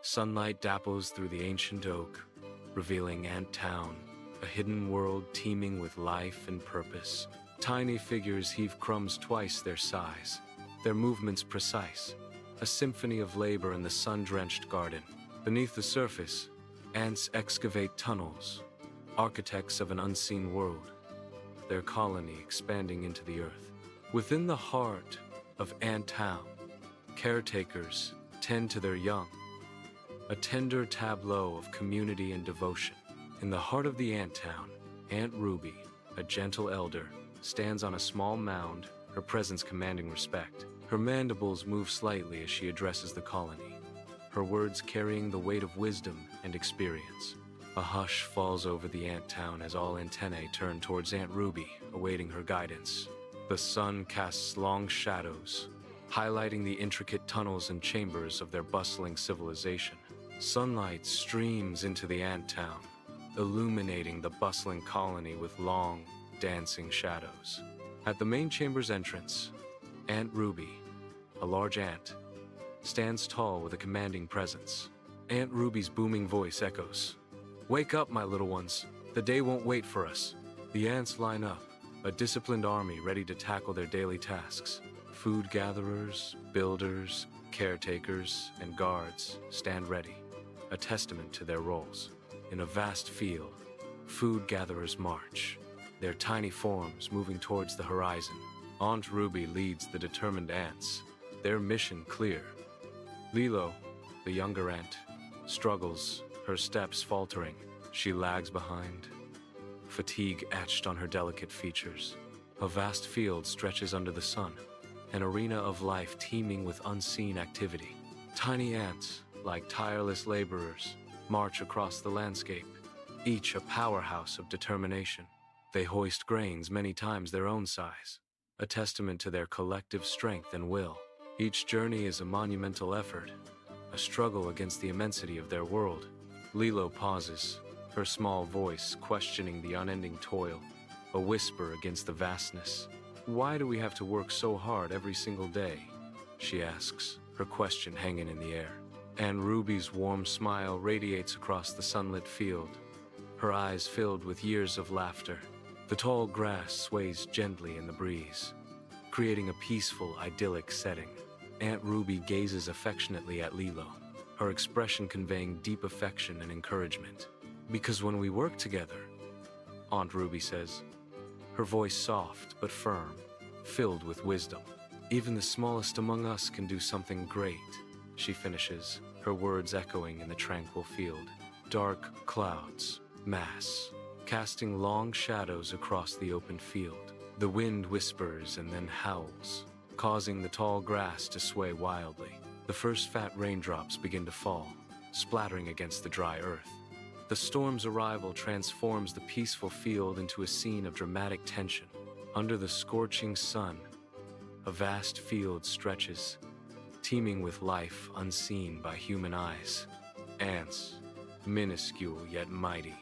Sunlight dapples through the ancient oak, revealing Ant Town, a hidden world teeming with life and purpose. Tiny figures heave crumbs twice their size, their movements precise, a symphony of labor in the sun-drenched garden. Beneath the surface, ants excavate tunnels, architects of an unseen world, their colony expanding into the earth. Within the heart of Ant Town, caretakers tend to their young, a tender tableau of community and devotion. In the heart of the ant town, Aunt Ruby, a gentle elder, stands on a small mound, her presence commanding respect. Her mandibles move slightly as she addresses the colony, her words carrying the weight of wisdom and experience. A hush falls over the ant town as all antennae turn towards Aunt Ruby, awaiting her guidance. The sun casts long shadows, highlighting the intricate tunnels and chambers of their bustling civilization. Sunlight streams into the ant town, illuminating the bustling colony with long, dancing shadows. At the main chamber's entrance, Aunt Ruby, a large ant, stands tall with a commanding presence. Aunt Ruby's booming voice echoes, "Wake up, my little ones. The day won't wait for us." The ants line up, a disciplined army ready to tackle their daily tasks. Food gatherers, builders, caretakers, and guards stand ready, a testament to their roles. In a vast field, food gatherers march, their tiny forms moving towards the horizon. Aunt Ruby leads the determined ants, their mission clear. Lilo, the younger ant, struggles, her steps faltering. She lags behind, fatigue etched on her delicate features. A vast field stretches under the sun, an arena of life teeming with unseen activity. Tiny ants, like tireless laborers, march across the landscape, each a powerhouse of determination. They hoist grains many times their own size, a testament to their collective strength and will. Each journey is a monumental effort, a struggle against the immensity of their world. Lilo pauses, her small voice questioning the unending toil, a whisper against the vastness. "Why do we have to work so hard every single day?" she asks, her question hanging in the air. And Ruby's warm smile radiates across the sunlit field, her eyes filled with years of laughter. The tall grass sways gently in the breeze, creating a peaceful, idyllic setting. Aunt Ruby gazes affectionately at Lilo, her expression conveying deep affection and encouragement. "Because when we work together," Aunt Ruby says, her voice soft but firm, filled with wisdom. "Even the smallest among us can do something great," she finishes, her words echoing in the tranquil field. Dark clouds mass, casting long shadows across the open field. The wind whispers and then howls, causing the tall grass to sway wildly. The first fat raindrops begin to fall, splattering against the dry earth. The storm's arrival transforms the peaceful field into a scene of dramatic tension. Under the scorching sun, a vast field stretches, teeming with life unseen by human eyes. Ants, minuscule yet mighty,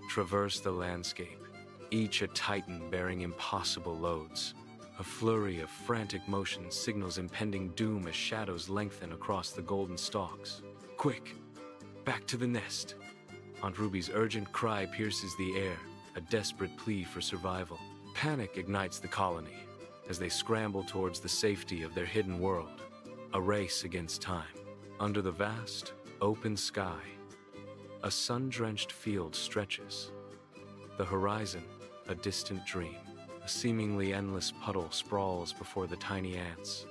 traverse the landscape, each a titan bearing impossible loads. A flurry of frantic motion signals impending doom as shadows lengthen across the golden stalks. "Quick, back to the nest!" Aunt Ruby's urgent cry pierces the air, a desperate plea for survival. Panic ignites the colony as they scramble towards the safety of their hidden world, a race against time. Under the vast, open sky, a sun-drenched field stretches. The horizon, a distant dream. A seemingly endless puddle sprawls before the tiny ants,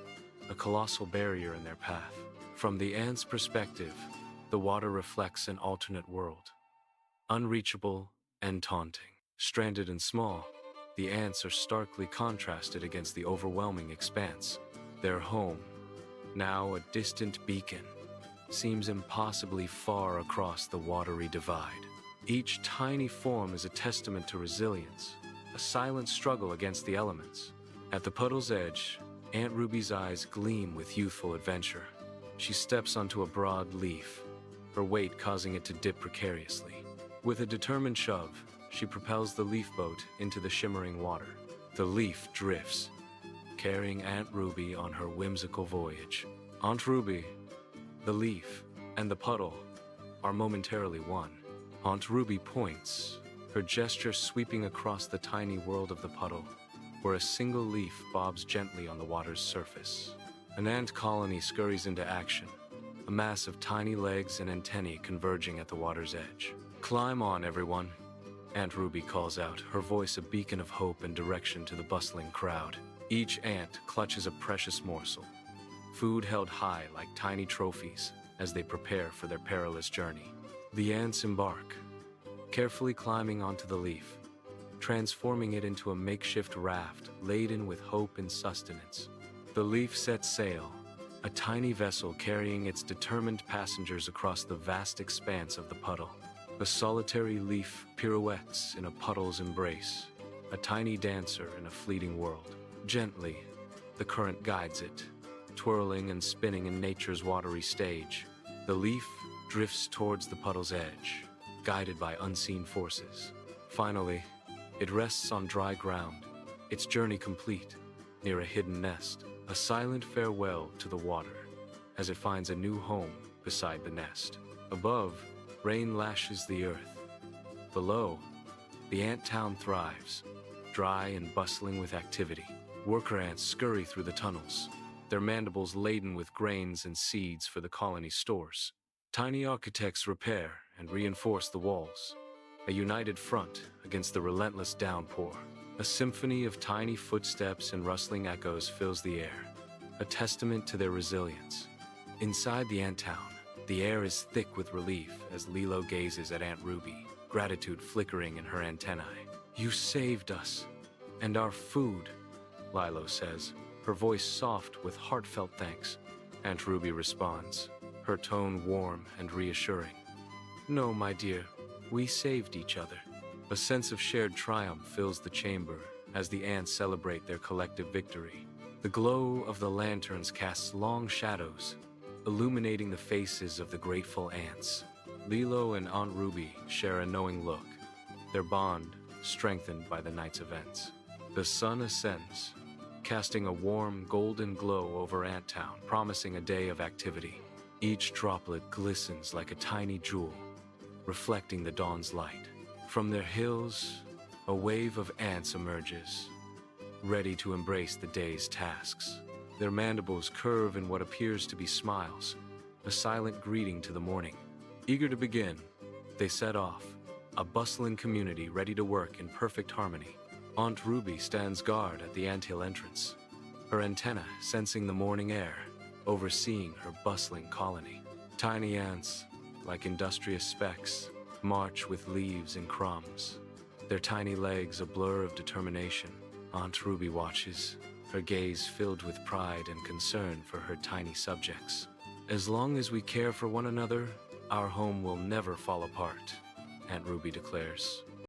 a colossal barrier in their path. From the ants' perspective, the water reflects an alternate world, unreachable and taunting. Stranded and small, the ants are starkly contrasted against the overwhelming expanse. Their home, now a distant beacon, seems impossibly far across the watery divide. Each tiny form is a testament to resilience, a silent struggle against the elements. At the puddle's edge, Aunt Ruby's eyes gleam with youthful adventure. She steps onto a broad leaf, her weight causing it to dip precariously. With a determined shove, she propels the leaf boat into the shimmering water. The leaf drifts, carrying Aunt Ruby on her whimsical voyage. Aunt Ruby, the leaf, and the puddle are momentarily one. Aunt Ruby points, her gesture sweeping across the tiny world of the puddle, where a single leaf bobs gently on the water's surface. An ant colony scurries into action, a mass of tiny legs and antennae converging at the water's edge. "Climb on, everyone," Aunt Ruby calls out, her voice a beacon of hope and direction to the bustling crowd. Each ant clutches a precious morsel, food held high like tiny trophies as they prepare for their perilous journey. The ants embark, carefully climbing onto the leaf, transforming it into a makeshift raft laden with hope and sustenance. The leaf sets sail, a tiny vessel carrying its determined passengers across the vast expanse of the puddle. A solitary leaf pirouettes in a puddle's embrace, a tiny dancer in a fleeting world. Gently, the current guides it, twirling and spinning in nature's watery stage. The leaf drifts towards the puddle's edge, guided by unseen forces. Finally, it rests on dry ground, its journey complete, near a hidden nest. A silent farewell to the water, as it finds a new home beside the nest. Above, rain lashes the earth. Below, the ant town thrives, dry and bustling with activity. Worker ants scurry through the tunnels, their mandibles laden with grains and seeds for the colony's stores. Tiny architects repair and reinforce the walls, a united front against the relentless downpour. A symphony of tiny footsteps and rustling echoes fills the air, a testament to their resilience. Inside the ant town, the air is thick with relief as Lilo gazes at Aunt Ruby, gratitude flickering in her antennae. "You saved us, and our food," Lilo says, her voice soft with heartfelt thanks. Aunt Ruby responds, her tone warm and reassuring. "No, my dear, we saved each other." A sense of shared triumph fills the chamber as the ants celebrate their collective victory. The glow of the lanterns casts long shadows, illuminating the faces of the grateful ants. Lilo and Aunt Ruby share a knowing look, their bond strengthened by the night's events. The sun ascends, casting a warm golden glow over Ant Town, promising a day of activity. Each droplet glistens like a tiny jewel, reflecting the dawn's light. From their hills, a wave of ants emerges, ready to embrace the day's tasks. Their mandibles curve in what appears to be smiles, a silent greeting to the morning. Eager to begin, they set off, a bustling community ready to work in perfect harmony. Aunt Ruby stands guard at the anthill entrance, her antenna sensing the morning air, overseeing her bustling colony. Tiny ants, like industrious specks, march with leaves and crumbs, their tiny legs a blur of determination. Aunt Ruby watches, her gaze filled with pride and concern for her tiny subjects. "As long as we care for one another, our home will never fall apart," Aunt Ruby declares,